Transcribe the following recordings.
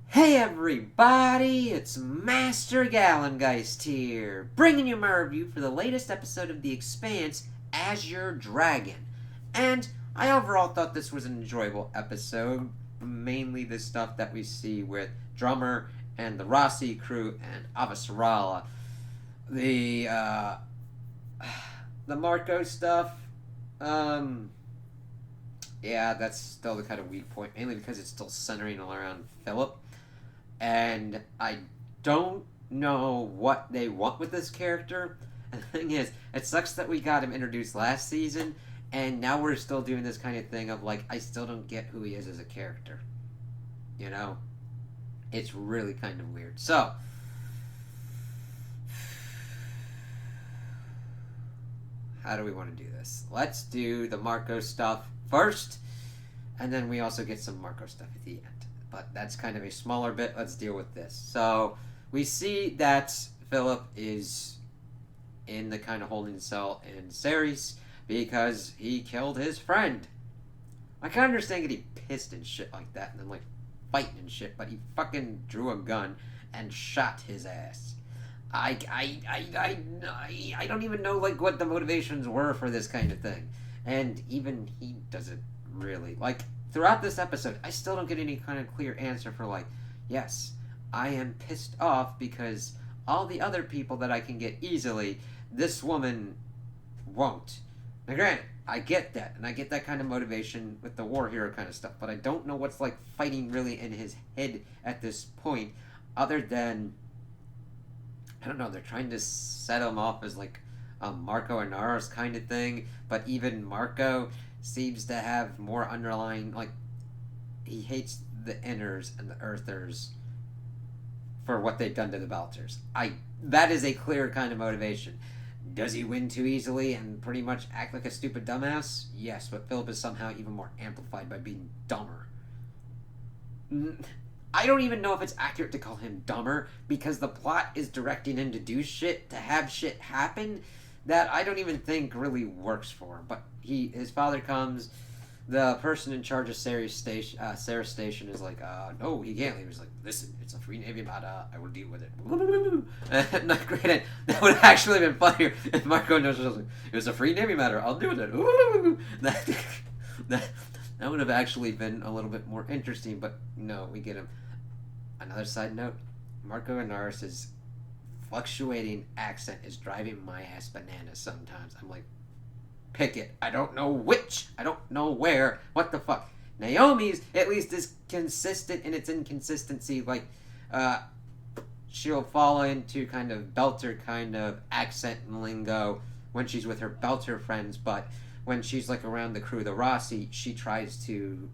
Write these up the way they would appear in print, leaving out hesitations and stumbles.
Hey everybody, it's Master Gallengeist here, bringing you my review for the latest episode of the Expanse Azure Dragon. And I overall thought this was an enjoyable episode, mainly the stuff that we see with Drummer and the Rossi crew and Avasarala. The, the Marco stuff, um, yeah, that's still the kind of weak point, mainly because it's still centering around Philip. And I don't know what they want with this character. And the thing is, it sucks that we got him introduced last season, and now we're still doing this kind of thing of like, I still don't get who he is as a character. You know? It's really kind of weird. So, how do we want to do this? Let's do the Marco stuff first, and then we also get some Marco stuff at the end. But that's kind of a smaller bit. Let's deal with this. So we see that Philip is in the kind of holding cell in Ceres because he killed his friend. I can understand getting pissed and shit like that and then like fighting and shit, but he fucking drew a gun and shot his ass. I don't even know like what the motivations were for this kind of thing, and even he doesn't really like. Throughout this episode, I still don't get any kind of clear answer for like, yes, I am pissed off because all the other people that I can get easily, this woman won't. Now, granted, I get that, and I get that kind of motivation with the war hero kind of stuff, but I don't know what's like fighting really in his head at this point, other than I don't know. They're trying to set him off as like a Marco Inaros kind of thing, but even Marco seems to have more underlying like he hates the Inners and the Earthers for what they've done to the Belters. I That is a clear kind of motivation. Does he win too easily and pretty much act like a stupid dumbass? Yes, but Philip is somehow even more amplified by being dumber. I don't even know if it's accurate to call him dumber because the plot is directing him to do shit, to have shit happen that I don't even think really works for him. But his father comes, the person in charge of Sarah's station is like, no, he can't leave. He's like, listen, it's a free Navy matter. I will deal with it. And not granted, that would have actually been funnier if Marco knows was like, it was a free Navy matter. I'll deal with it. That, that, that would have actually been a little bit more interesting, but no, we get him. Another side note, Marco Inaris' fluctuating accent is driving my ass bananas sometimes. I'm like, pick it. I don't know which. I don't know where. What the fuck? Naomi's at least is consistent in its inconsistency. Like, she'll fall into kind of Belter kind of accent and lingo when she's with her Belter friends, but when she's like around the crew, the Rossi, she tries to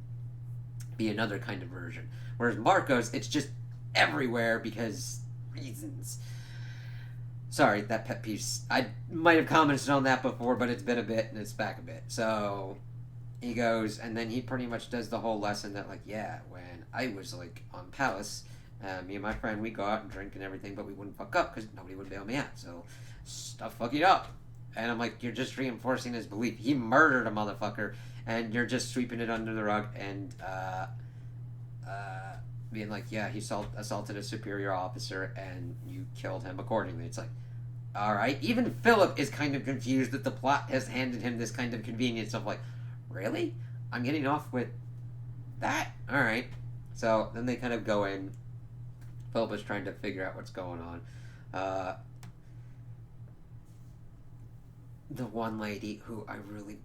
be another kind of version. Whereas Marcos, it's just everywhere because reasons. Sorry, that pet peeve. I might have commented on that before, but it's been a bit and it's back a bit. So he goes, and then he pretty much does the whole lesson that, like, yeah, when I was like on Palace, me and my friend, we go out and drink and everything, but we wouldn't fuck up because nobody would bail me out. So stuff fucking up. And I'm like, you're just reinforcing his belief. He murdered a motherfucker, and you're just sweeping it under the rug and being like, yeah, he assaulted a superior officer and you killed him accordingly. It's like, all right. Even Philip is kind of confused that the plot has handed him this kind of convenience of like, really? I'm getting off with that? All right. So then they kind of go in. Philip is trying to figure out what's going on. The one lady who I really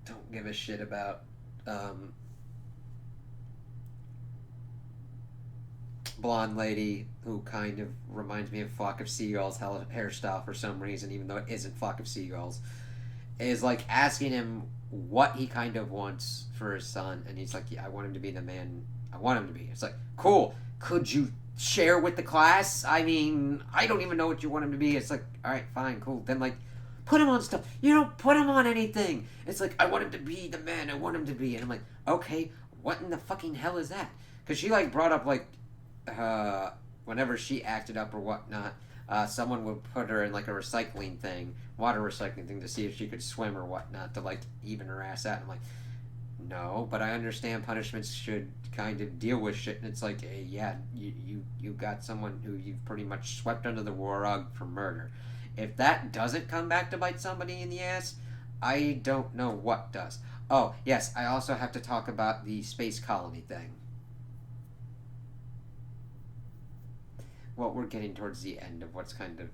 don't give a shit about, blonde lady who kind of reminds me of Flock of Seagulls hairstyle for some reason, even though it isn't Flock of Seagulls, is like asking him what he kind of wants for his son, and he's like, yeah, I want him to be the man I want him to be. It's like, cool. Could you share with the class? I mean, I don't even know what you want him to be. It's like, all right, fine, cool. Then like, put him on stuff. You don't put him on anything. It's like, I want him to be the man I want him to be, and I'm like, okay, what in the fucking hell is that? Because she like brought up like whenever she acted up or whatnot, someone would put her in like a recycling thing, water recycling thing, to see if she could swim or whatnot to like even her ass out. I'm like, No, but I understand punishments should kind of deal with shit. And it's like, hey, yeah, you got someone who you've pretty much swept under the rug for murder. If that doesn't come back to bite somebody in the ass, I don't know what does. Oh, yes, I also have to talk about the space colony thing. Well, we're getting towards the end of what's kind of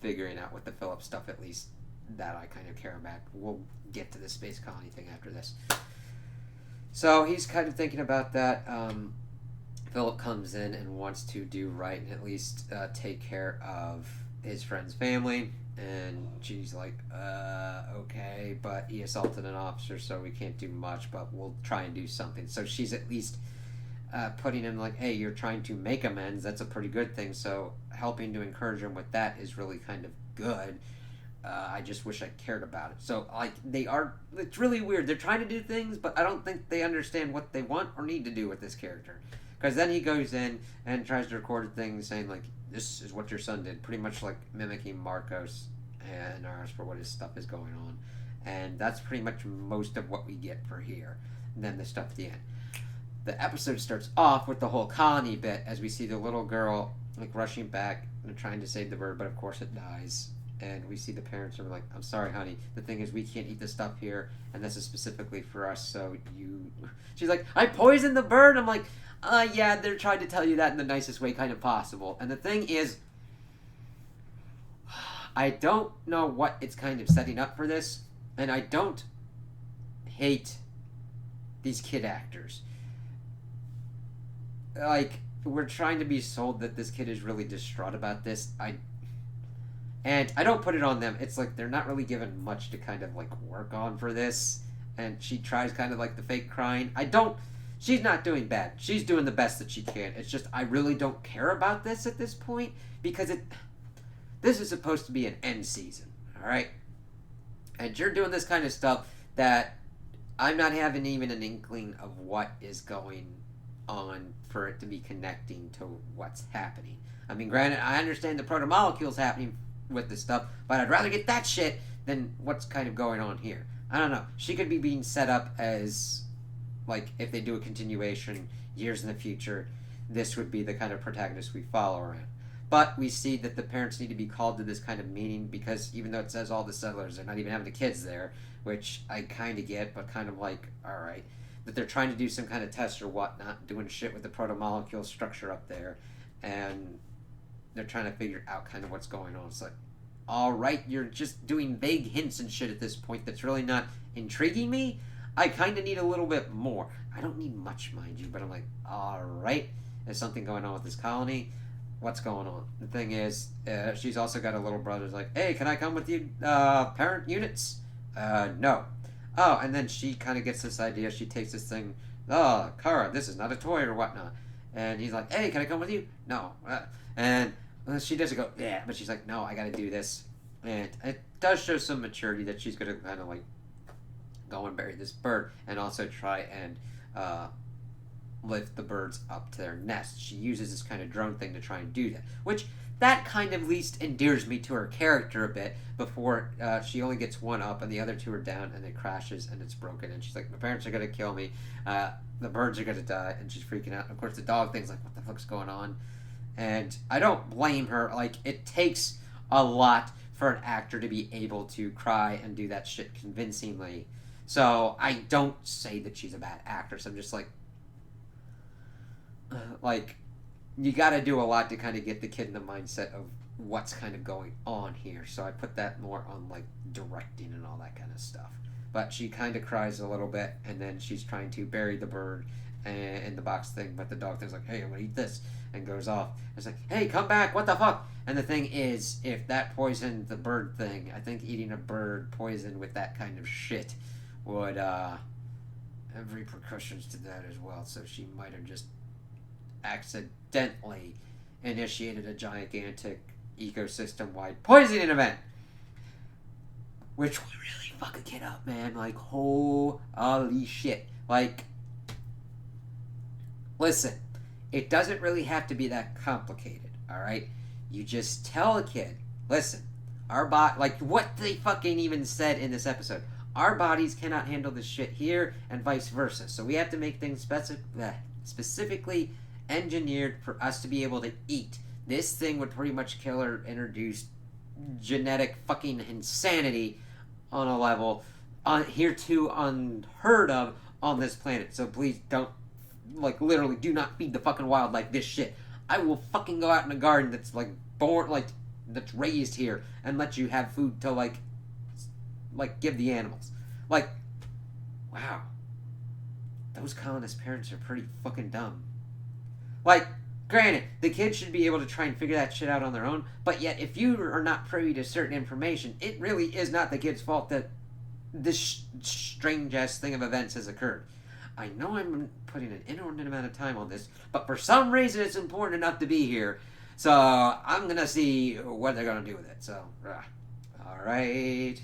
figuring out with the Philip stuff, at least that I kind of care about. We'll get to the space colony thing after this. So he's kind of thinking about that. Philip comes in and wants to do right and at least take care of his friend's family. And she's like, okay, but he assaulted an officer, so we can't do much, but we'll try and do something. So she's at least putting him like, hey, you're trying to make amends. That's a pretty good thing. So helping to encourage him with that is really kind of good. I just wish I cared about it. So, like, it's really weird. They're trying to do things, but I don't think they understand what they want or need to do with this character. Because then he goes in and tries to record things saying, like, this is what your son did. Pretty much, like, mimicking Marcos and ours for what his stuff is going on. And that's pretty much most of what we get for here. And then the stuff at the end. The episode starts off with the whole colony bit as we see the little girl, like, rushing back and trying to save the bird, but of course it dies. And we see the parents are like, I'm sorry, honey. The thing is, we can't eat this stuff here, and this is specifically for us, so you... She's like, I poisoned the bird! I'm like, yeah, they're trying to tell you that in the nicest way kind of possible. And the thing is, I don't know what it's kind of setting up for this, and I don't hate these kid actors. Like, we're trying to be sold that this kid is really distraught about this. And I don't put it on them. It's like they're not really given much to kind of like work on for this. And she tries kind of like the fake crying. She's not doing bad. She's doing the best that she can. It's just I really don't care about this at this point because this is supposed to be an end season. All right? And you're doing this kind of stuff that I'm not having even an inkling of what is going on for it to be connecting to what's happening. I mean, granted, I understand the proto-molecules happening with this stuff, but I'd rather get that shit than what's kind of going on here. I don't know. She could be being set up as, like, if they do a continuation years in the future, this would be the kind of protagonist we follow around. But we see that the parents need to be called to this kind of meeting because even though it says all the settlers, they're not even having the kids there, which I kind of get, but kind of like, alright, that they're trying to do some kind of test or whatnot, doing shit with the proto-molecule structure up there, and they're trying to figure out kind of what's going on. It's like, alright, you're just doing vague hints and shit at this point that's really not intriguing me. I kind of need a little bit more. I don't need much, mind you, but I'm like, alright, there's something going on with this colony. What's going on? The thing is, she's also got a little brother who's like, hey, can I come with you, parent units? No. Oh, and then she kind of gets this idea. She takes this thing, oh, Kara, this is not a toy or whatnot. And he's like, hey, can I come with you? No. And she doesn't go, yeah, but she's like, no, I gotta do this. And it does show some maturity that she's gonna kind of like go and bury this bird and also try and lift the birds up to their nest. She uses this kind of drone thing to try and do that, which that kind of least endears me to her character a bit before she only gets one up and the other two are down and it crashes and it's broken and she's like, my parents are gonna kill me, the birds are gonna die, and she's freaking out. And of course the dog thing's like, what the fuck's going on? And I don't blame her. Like, it takes a lot for an actor to be able to cry and do that shit convincingly. So I don't say that she's a bad actress. I'm just like, you gotta do a lot to kind of get the kid in the mindset of what's kind of going on here. So I put that more on, like, directing and all that kind of stuff. But she kind of cries a little bit, and then she's trying to bury the bird in the box thing, but the dog thing's like, hey, I'm gonna eat this, and goes off. It's like, hey, come back, what the fuck? And the thing is, if that poisoned the bird thing, I think eating a bird poisoned with that kind of shit would have repercussions to that as well. So she might have just accidentally initiated a gigantic ecosystem-wide poisoning event, which would really fuck a kid up, man. Like, holy shit. Like, listen, it doesn't really have to be that complicated, alright? You just tell a kid, listen, our bot, like what they fucking even said in this episode, our bodies cannot handle this shit here, and vice versa. So we have to make things specifically engineered for us to be able to eat. This thing would pretty much kill or introduce genetic fucking insanity on a level hereto unheard of on this planet. So please don't, like, literally do not feed the fucking wildlife this shit. I will fucking go out in a garden that's like born, like, that's raised here and let you have food to like give the animals. Like, wow, those colonist parents are pretty fucking dumb. Like, granted, the kids should be able to try and figure that shit out on their own, but yet if you are not privy to certain information, it really is not the kid's fault that this strange ass thing of events has occurred. I know I'm putting an inordinate amount of time on this, but for some reason it's important enough to be here. So I'm gonna see what they're gonna do with it. So, alright.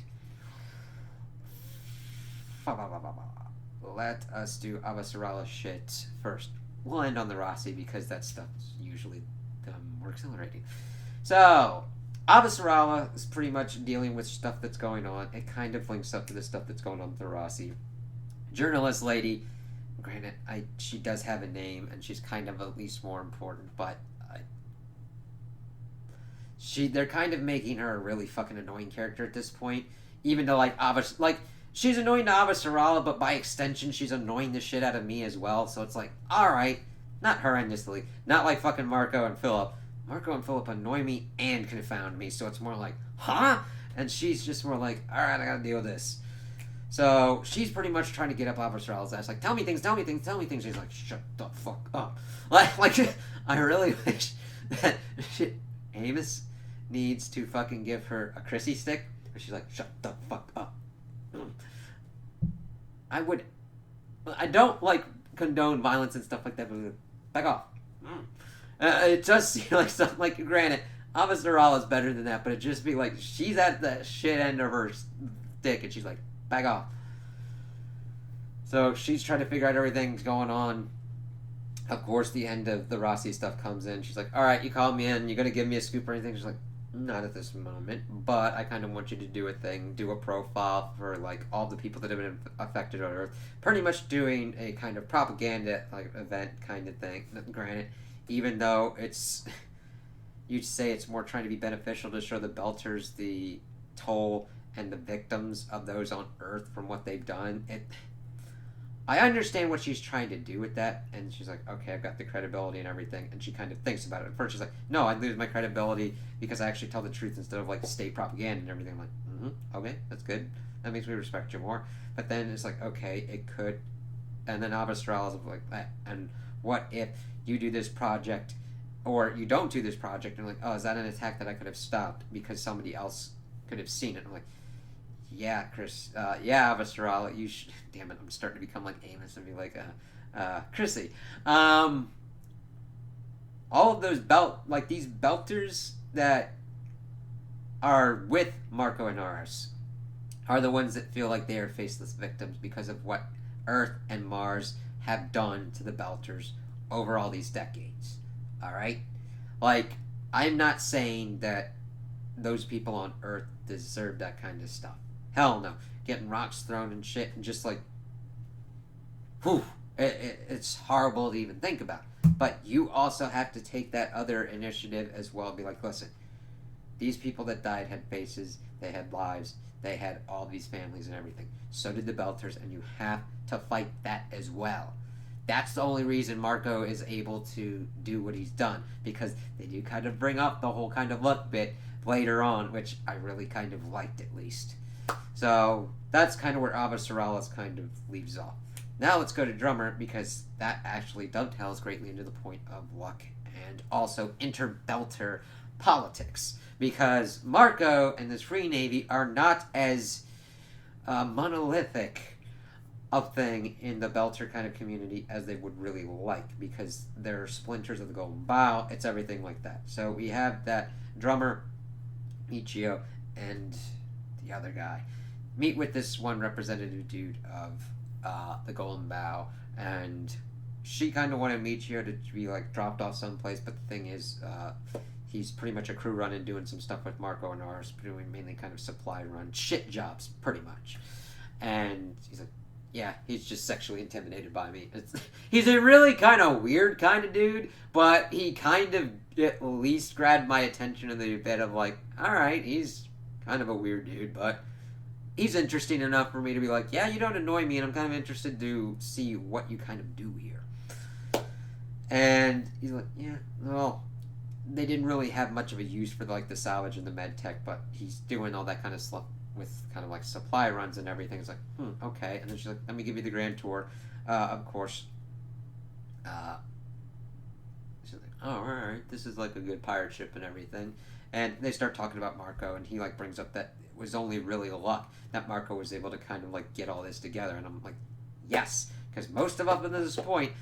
Let us do Avasarala shit first. We'll end on the Rossi because that stuff is usually more exhilarating. So, Avasarala is pretty much dealing with stuff that's going on. It kind of links up to the stuff that's going on with the Rossi. Journalist lady, granted, she does have a name and she's kind of at least more important, but they're kind of making her a really fucking annoying character at this point. Even though, she's annoying to Avasarala, but by extension, she's annoying the shit out of me as well. So it's like, alright, not horrendously. Not like fucking Marco and Philip. Marco and Philip annoy me and confound me, so it's more like, huh? And she's just more like, alright, I gotta deal with this. So she's pretty much trying to get up Avasarala's ass, like, tell me things. She's like, shut the fuck up. Like I really wish that Amos needs to fucking give her a Chrissy stick, where she's like, shut the fuck up. I don't, like, condone violence and stuff like that, but back off. It does seem like something, like, granted, Avasarala is better than that, but it just be like, she's at the shit end of her stick, and she's like, back off. So she's trying to figure out everything's going on. Of course, the end of the Rossi stuff comes in. She's like, alright, you called me in, you gonna give me a scoop or anything? She's like, not at this moment, but I kind of want you to do a thing, do a profile for, like, all the people that have been affected on Earth. Pretty much doing a kind of propaganda, like, event kind of thing. Granted, even though it's, you'd say it's more trying to be beneficial to show the Belters the toll and the victims of those on Earth from what they've done. I understand what she's trying to do with that, and she's like, okay, I've got the credibility and everything, and she kind of thinks about it. At first, she's like, no, I'd lose my credibility because I actually tell the truth instead of, like, state propaganda and everything. I'm like, okay, that's good. That makes me respect you more. But then it's like, okay, it could, and then Avasarala's like, and what if you do this project, or you don't do this project, and like, oh, is that an attack that I could have stopped because somebody else could have seen it? I'm like, yeah, Chris, yeah, Avasarala, you should, damn it, I'm starting to become like Amos and be like, Chrissy. All of those these Belters that are with Marco and Aris are the ones that feel like they are faceless victims because of what Earth and Mars have done to the Belters over all these decades. Alright? Like, I'm not saying that those people on Earth deserve that kind of stuff. Hell no. Getting rocks thrown and shit and just like, whew, it's horrible to even think about. But you also have to take that other initiative as well. Be like, listen, these people that died had faces, they had lives, they had all these families and everything. So did the Belters, and you have to fight that as well. That's the only reason Marco is able to do what he's done, because they do kind of bring up the whole kind of luck bit later on, which I really kind of liked at least. So that's kind of where Avasarala's kind of leaves off. Now let's go to Drummer, because that actually dovetails greatly into the point of luck and also inter-Belter politics. Because Marco and this Free Navy are not as monolithic of thing in the Belter kind of community as they would really like, because they're splinters of the Golden Bough. It's everything like that. So we have that Drummer, Michio, and the other guy meet with this one representative dude of the Golden Bough, and she kind of wanted Michio to be like dropped off someplace, but the thing is, he's pretty much a crew run and doing some stuff with Marco and Ars, doing mainly kind of supply run shit jobs, pretty much. And he's like, yeah, he's just sexually intimidated by me. He's a really kind of weird kind of dude, but he kind of at least grabbed my attention in the bit of like, all right, he's kind of a weird dude, but he's interesting enough for me to be like, yeah, you don't annoy me, and I'm kind of interested to see what you kind of do here. And he's like, yeah, well, they didn't really have much of a use for like the salvage and the med tech, but he's doing all that kind of stuff with kind of like supply runs and everything. It's like, okay. And then she's like, let me give you the grand tour. Of course. She's like, oh, all right, this is like a good pirate ship and everything. And they start talking about Marco, and he like brings up that it was only really luck that Marco was able to kind of like get all this together. And I'm like, yes, because most of up until this point,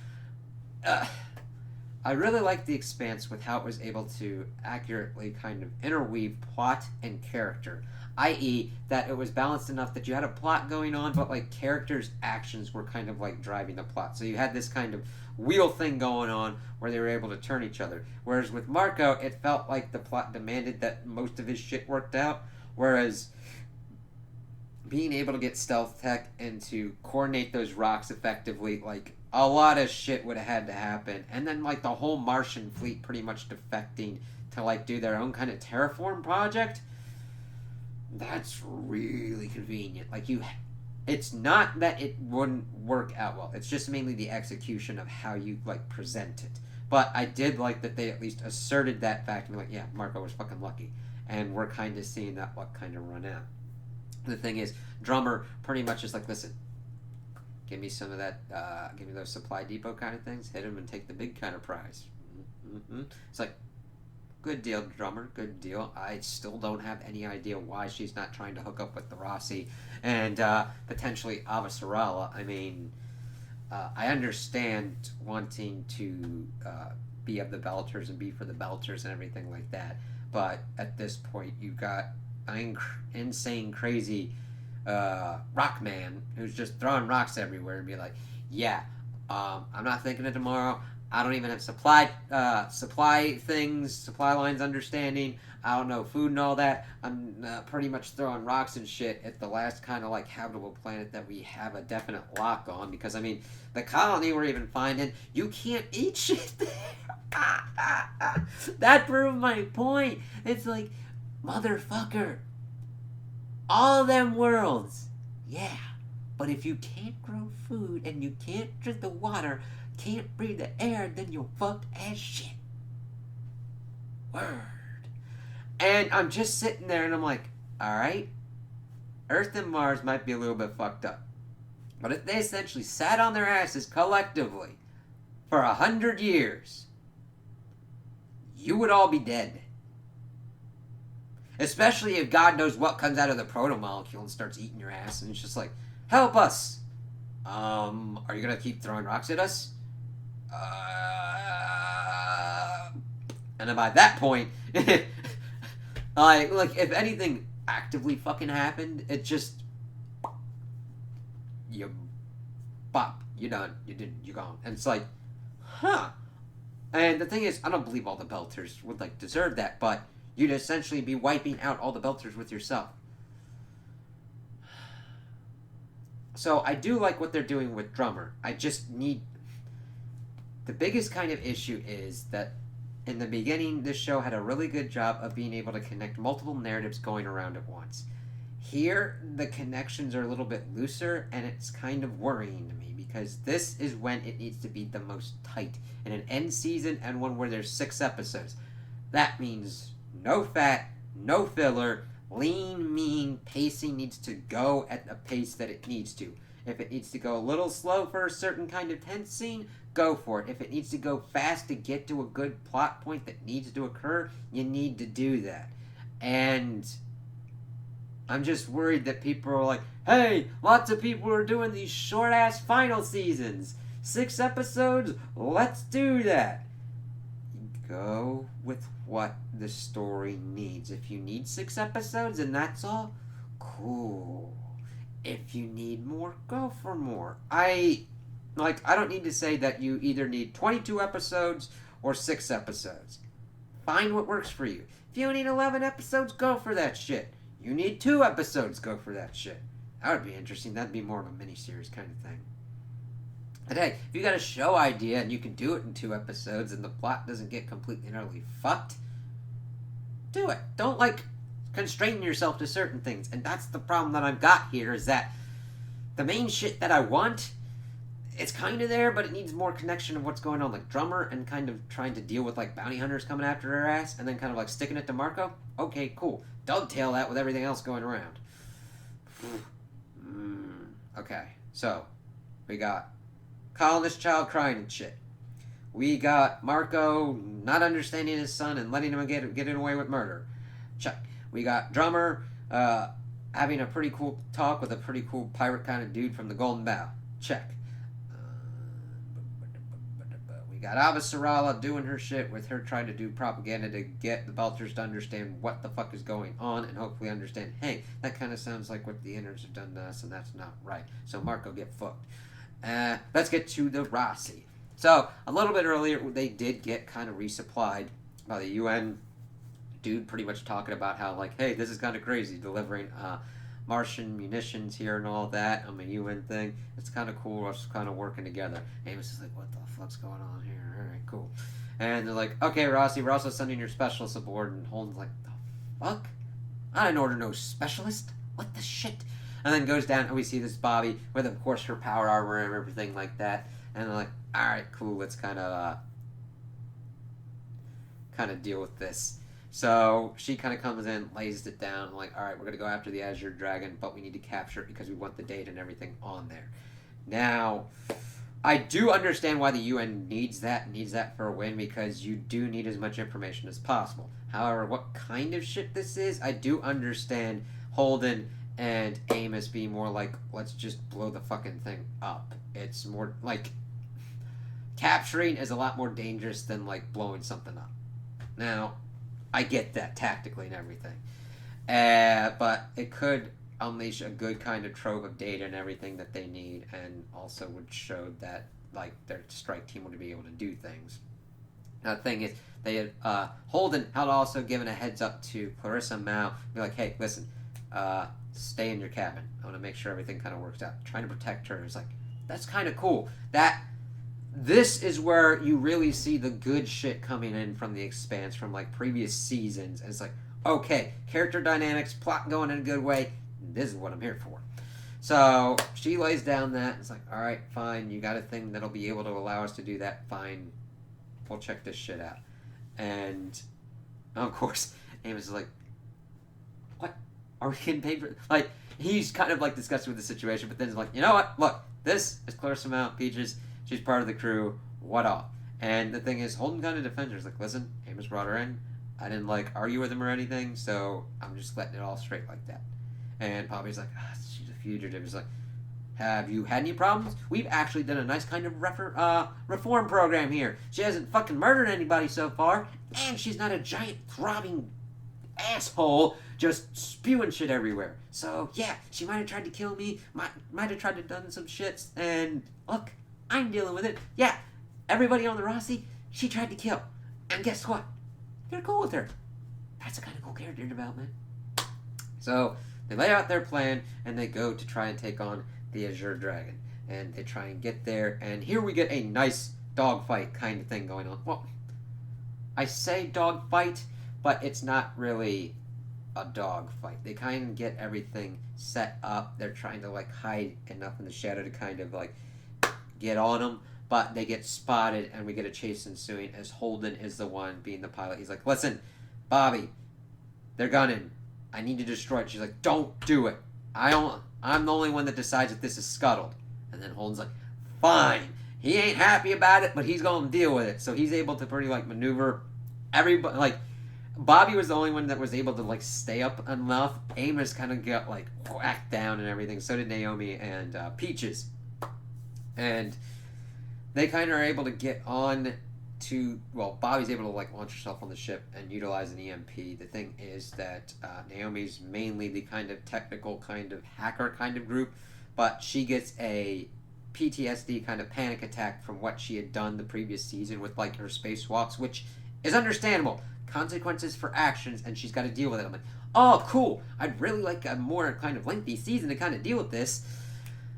I really liked The Expanse with how it was able to accurately kind of interweave plot and character, i.e., that it was balanced enough that you had a plot going on, but like characters' actions were kind of like driving the plot. So you had this kind of wheel thing going on where they were able to turn each other. Whereas with Marco, it felt like the plot demanded that most of his shit worked out, whereas being able to get stealth tech and to coordinate those rocks effectively, like, a lot of shit would have had to happen. And then, like, the whole Martian fleet pretty much defecting to, like, do their own kind of terraform project. That's really convenient. Like, it's not that it wouldn't work out well. It's just mainly the execution of how you, like, present it. But I did like that they at least asserted that fact and be like, yeah, Marco was fucking lucky. And we're kind of seeing that luck kind of run out. The thing is, Drummer pretty much is like, listen, give me some of that, give me those supply depot kind of things, hit him and take the big kind of prize. It's like, good deal, Drummer, good deal. I still don't have any idea why she's not trying to hook up with the Rossi and potentially Avasarala. I mean, I understand wanting to be of the Belters and be for the Belters and everything like that, but at this point, you've got insane, crazy rock man who's just throwing rocks everywhere and be like, yeah, I'm not thinking of tomorrow. I don't even have supply lines understanding. I don't know food and all that. I'm pretty much throwing rocks and shit at the last kind of like habitable planet that we have a definite lock on, because I mean, the colony we're even finding, you can't eat shit there. That proved my point. It's like, motherfucker, all them worlds, yeah, but if you can't grow food and you can't drink the water, can't breathe the air, then you're fucked as shit. Word. And I'm just sitting there and I'm like, alright, Earth and Mars might be a little bit fucked up, but if they essentially sat on their asses collectively for 100 years, you would all be dead. Especially if God knows what comes out of the proto-molecule and starts eating your ass, and it's just like, help us! Are you gonna keep throwing rocks at us? And then by that point, like, if anything actively fucking happened, it just, you bop, you're done, you're gone. And it's like, huh. And the thing is, I don't believe all the Belters would, like, deserve that, but you'd essentially be wiping out all the Belters with yourself. So I do like what they're doing with Drummer. I just need... The biggest kind of issue is that in the beginning, this show had a really good job of being able to connect multiple narratives going around at once. Here, the connections are a little bit looser, and it's kind of worrying to me, because this is when it needs to be the most tight. In an end season and one where there's 6 episodes. That means no fat, no filler, lean, mean, pacing needs to go at the pace that it needs to. If it needs to go a little slow for a certain kind of tense scene, go for it. If it needs to go fast to get to a good plot point that needs to occur, you need to do that. And I'm just worried that people are like, hey, lots of people are doing these short-ass final seasons. 6 episodes, let's do that. Go with what the story needs. If you need 6 episodes and that's all, cool. If you need more, go for more. I don't need to say that you either need 22 episodes or 6 episodes. Find what works for you. If you need 11 episodes, go for that shit. You need 2 episodes, go for that shit. That would be interesting. That'd be more of a miniseries kind of thing. But hey, if you got a show idea and you can do it in 2 episodes and the plot doesn't get completely and utterly fucked, do it. Don't constrain yourself to certain things. And that's the problem that I've got here, is that the main shit that I want, it's kind of there, but it needs more connection of what's going on. Like Drummer and kind of trying to deal with bounty hunters coming after her ass, and then kind of sticking it to Marco. Okay, cool. Dovetail that with everything else going around. Okay, so we got colonist child crying and shit. We got Marco not understanding his son and letting him get away with murder. Check. We got Drummer having a pretty cool talk with a pretty cool pirate kind of dude from the Golden Bough. Check. We got Avasarala doing her shit with her trying to do propaganda to get the Belters to understand what the fuck is going on and hopefully understand, hey, that kind of sounds like what the inners have done to us and that's not right. So Marco, get fucked. Let's get to the Rossi. So, a little bit earlier, they did get kind of resupplied by the UN dude pretty much talking about how, hey, this is kind of crazy, delivering Martian munitions here and all that on the UN thing. It's kind of cool, us kind of working together. Amos is like, what the fuck's going on here? Alright, cool. And they're like, okay, Rossi, we're also sending your specialist aboard. And Holden's like, the fuck? I didn't order no specialist. What the shit? And then goes down and we see this Bobby with, of course, her power armor and everything like that. And they're like, alright, cool, let's kind of deal with this. So she kind of comes in, lays it down, alright, we're going to go after the Azure Dragon, but we need to capture it because we want the data and everything on there. Now, I do understand why the UN needs that for a win, because you do need as much information as possible. However, what kind of shit this is, I do understand Holden and Amos being more let's just blow the fucking thing up. It's more capturing is a lot more dangerous than blowing something up. Now, I get that tactically and everything, but it could unleash a good kind of trove of data and everything that they need, and also would show that their strike team would be able to do things. Now the thing is, they had Holden had also given a heads up to Clarissa Mao, be like, hey, listen, stay in your cabin. I want to make sure everything kind of works out. Trying to protect her is that's kind of cool. This is where you really see the good shit coming in from the Expanse from previous seasons. And it's okay, character dynamics, plot going in a good way. This is what I'm here for. So she lays down that. It's alright, fine. You got a thing that'll be able to allow us to do that. Fine. We'll check this shit out. And of course, Amos is what? Are we getting paid for? He's kind of disgusted with the situation, but then he's you know what? Look, this is Clarissa Mount Peaches. She's part of the crew. What up? And the thing is, Holden kind of defends her. He's listen, Amos brought her in. I didn't argue with him or anything, so I'm just letting it all straight like that. And Poppy's she's a fugitive. He's have you had any problems? We've actually done a nice kind of reform program here. She hasn't fucking murdered anybody so far, and she's not a giant throbbing asshole just spewing shit everywhere. So yeah, she might have tried to kill me, might have tried to done some shits, and look, I'm dealing with it. Yeah, everybody on the Rossi, she tried to kill. And guess what? You're cool with her. That's a kind of cool character development. So they lay out their plan, and they go to try and take on the Azure Dragon. And they try and get there, and here we get a nice dogfight kind of thing going on. Well, I say dogfight, but it's not really a dogfight. They kind of get everything set up. They're trying to hide enough in the shadow to kind of get on them, but they get spotted, and we get a chase ensuing as Holden is the one being the pilot. He's listen, Bobby, they're gunning. I need to destroy it. She's don't do it. I'm the only one that decides if this is scuttled. And then Holden's fine. He ain't happy about it, but he's going to deal with it. So he's able to pretty maneuver everybody. Bobby was the only one that was able to stay up enough. Amos kind of got whacked down and everything. So did Naomi and Peaches. And they kind of are able to get on to, Bobby's able to launch herself on the ship and utilize an EMP. The thing is that Naomi's mainly the kind of technical kind of hacker kind of group, but she gets a PTSD kind of panic attack from what she had done the previous season with her spacewalks, which is understandable. Consequences for actions, and she's got to deal with it. I'm oh, cool. I'd really like a more kind of lengthy season to kind of deal with this.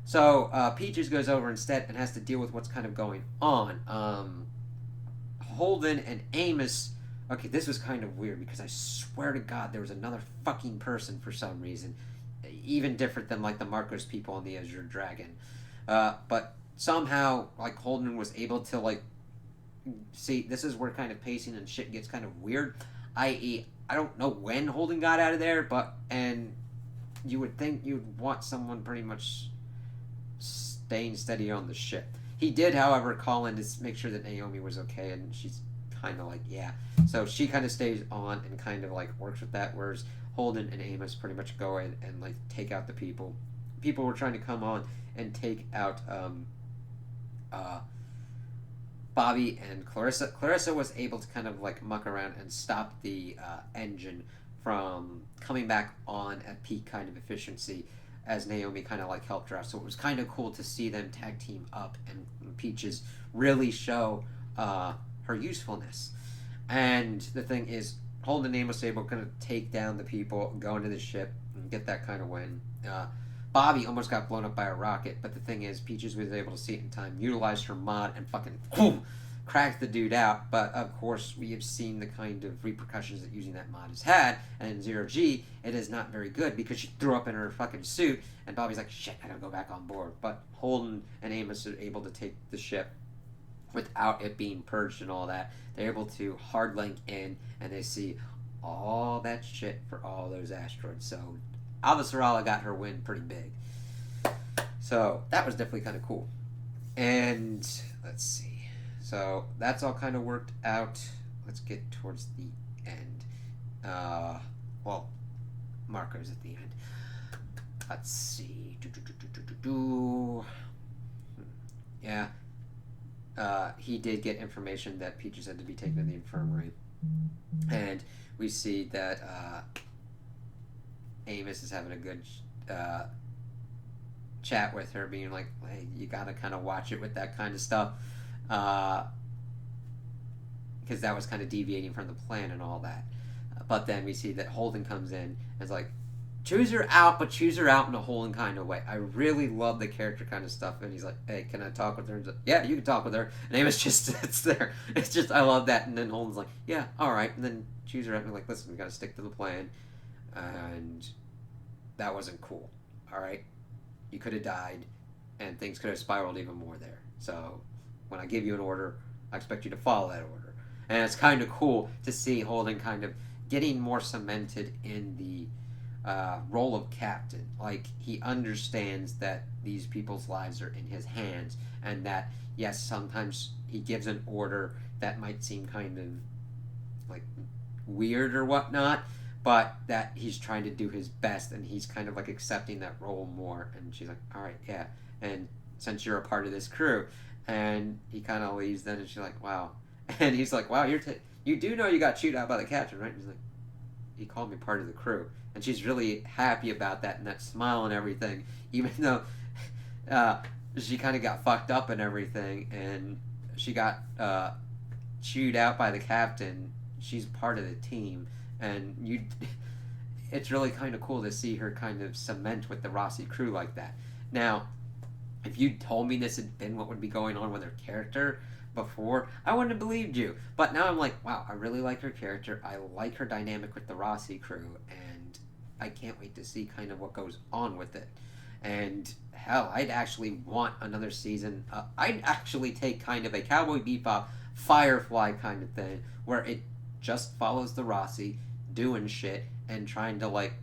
So Peaches goes over instead and has to deal with what's kind of going on. Holden and Amos. Okay, this was kind of weird because I swear to God there was another fucking person for some reason, even different than like the Marcos people on the Azure Dragon. But somehow like Holden was able to like see, this is where kind of pacing and shit gets kind of weird. I.e., I don't know when Holden got out of there, but and you would think you'd want someone pretty much staying steady on the ship. He did, however, call in to make sure that Naomi was okay, and she's kind of like, yeah. So she kind of stays on and kind of like works with that, whereas Holden and Amos pretty much go in and like take out the people. People were trying to come on and take out Bobby and Clarissa. Clarissa was able to kind of like muck around and stop the engine from coming back on at peak kind of efficiency, as Naomi kind of like helped her out. So it was kind of cool to see them tag team up and Peaches really show her usefulness. And the thing is, Holden and Amos able to kind of take down the people, go into the ship, and get that kind of win. Bobby almost got blown up by a rocket, but the thing is, Peaches was able to see it in time, utilize her mod, and fucking boom, cracked the dude out. But of course, we have seen the kind of repercussions that using that mod has had, and in Zero G, it is not very good because she threw up in her fucking suit, and Bobby's like, shit, I gotta go back on board. But Holden and Amos are able to take the ship without it being purged and all that. They're able to hard link in, and they see all that shit for all those asteroids. So Avasarala got her win pretty big. So that was definitely kind of cool. And let's see. So that's all kind of worked out. Let's get towards the end. Well, Marco's at the end. Let's see. Yeah. He did get information that Peaches had to be taken to the infirmary. And we see that Amos is having a good chat with her, being like, hey, you gotta kind of watch it with that kind of stuff. Because that was kind of deviating from the plan and all that. But then we see that Holden comes in and is like, choose her out, but choose her out in a Holden kind of way. I really love the character kind of stuff. And he's like, hey, can I talk with her? And like, yeah, you can talk with her. And Amos just sits there. It's just, I love that. And then Holden's like, yeah, all right. And then choose her out and like, listen, we got to stick to the plan. And that wasn't cool. All right. You could have died and things could have spiraled even more there. So when I give you an order, I expect you to follow that order. And it's kind of cool to see Holden kind of getting more cemented in the role of captain. Like, he understands that these people's lives are in his hands, and that, yes, sometimes he gives an order that might seem kind of like weird or whatnot, but that he's trying to do his best, and he's kind of like accepting that role more. And she's like, all right, yeah, and since you're a part of this crew. And he kind of leaves then, and she's like, wow. And he's like, wow, you do know you got chewed out by the captain, right? And he's like, he called me part of the crew. And she's really happy about that, and that smile and everything, even though she kind of got fucked up and everything, and she got chewed out by the captain. She's part of the team, and it's really kind of cool to see her kind of cement with the Rossi crew like that. Now, if you told me this had been what would be going on with her character before, I wouldn't have believed you. But now I'm like, wow, I really like her character. I like her dynamic with the Rossi crew, and I can't wait to see kind of what goes on with it. And hell, I'd actually want another season. I'd actually take kind of a Cowboy Bebop Firefly kind of thing, where it just follows the Rossi doing shit and trying to like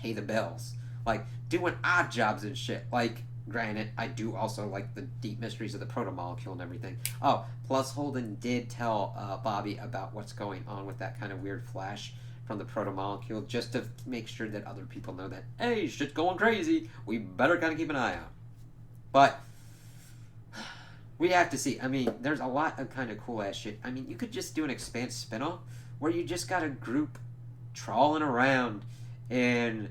pay the bills, like doing odd jobs and shit. Like, granted, I do also like the deep mysteries of the proto-molecule and everything. Oh, plus Holden did tell Bobby about what's going on with that kind of weird flash from the proto-molecule, just to make sure that other people know that, hey, shit's going crazy. We better kind of keep an eye out. But we have to see. I mean, there's a lot of kind of cool-ass shit. I mean, you could just do an Expanse spin-off where you just got a group trawling around in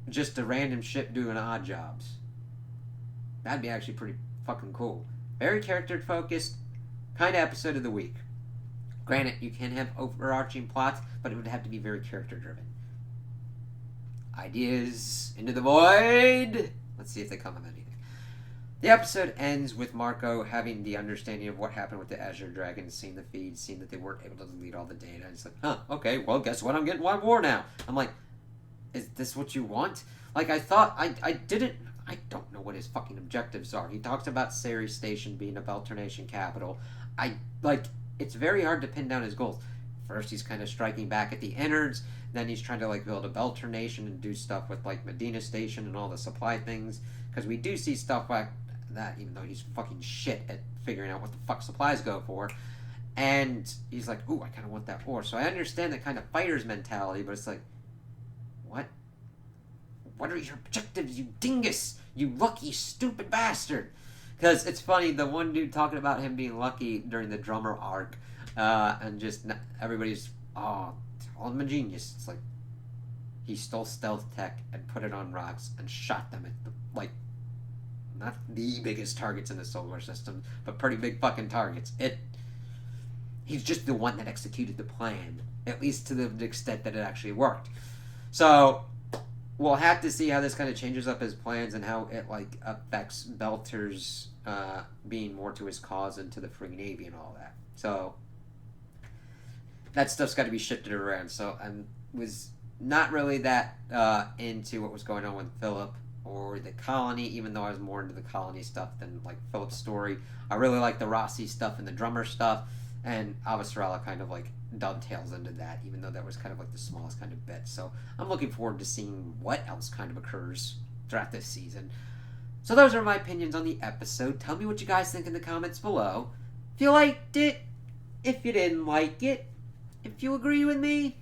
just a random ship doing odd jobs. That'd be actually pretty fucking cool. Very character focused, kind of episode of the week. Granted, you can have overarching plots, but it would have to be very character driven. ideas into the void. Let's see if they come of anything. The episode ends with Marco having the understanding of what happened with the Azure Dragons, seeing the feed, seeing that they weren't able to delete all the data. And it's like, huh, okay, well, guess what? I'm getting one more now. I'm like, is this what you want? Like, I thought, I don't know what his fucking objectives are. He talks about Ceres Station being a Belternation capital. It's very hard to pin down his goals. First, he's kind of striking back at the innards. Then he's trying to, like, build a Belternation and do stuff with, like, Medina Station and all the supply things. Because we do see stuff like that, even though he's fucking shit at figuring out what the fuck supplies go for. And he's like, ooh, I kind of want that ore. So I understand that kind of fighter's mentality, but it's like, what? What are your objectives, you dingus? You lucky, stupid bastard. Because it's funny, the one dude talking about him being lucky during the drummer arc, and just everybody's, oh, call him a genius. It's like, he stole stealth tech and put it on rocks and shot them at the, like, not the biggest targets in the solar system, but pretty big fucking targets. He's just the one that executed the plan, at least to the extent that it actually worked. So we'll have to see how this kind of changes up his plans and how it, like, affects Belter's being more to his cause and to the free navy and all that. So that stuff's got to be shifted around. So I was not really that into what was going on with Philip or the colony, even though I was more into the colony stuff than, like, Philip's story. I really like the Rossi stuff and the drummer stuff, and Avasarala kind of, like, dovetails into that, even though that was kind of, like, the smallest kind of bit. So I'm looking forward to seeing what else kind of occurs throughout this season. So those are my opinions on the episode. Tell me what you guys think in the comments below. If you liked it, if you didn't like it, if you agree with me,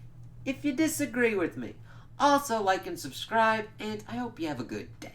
if you disagree with me. Also, like and subscribe, and I hope you have a good day.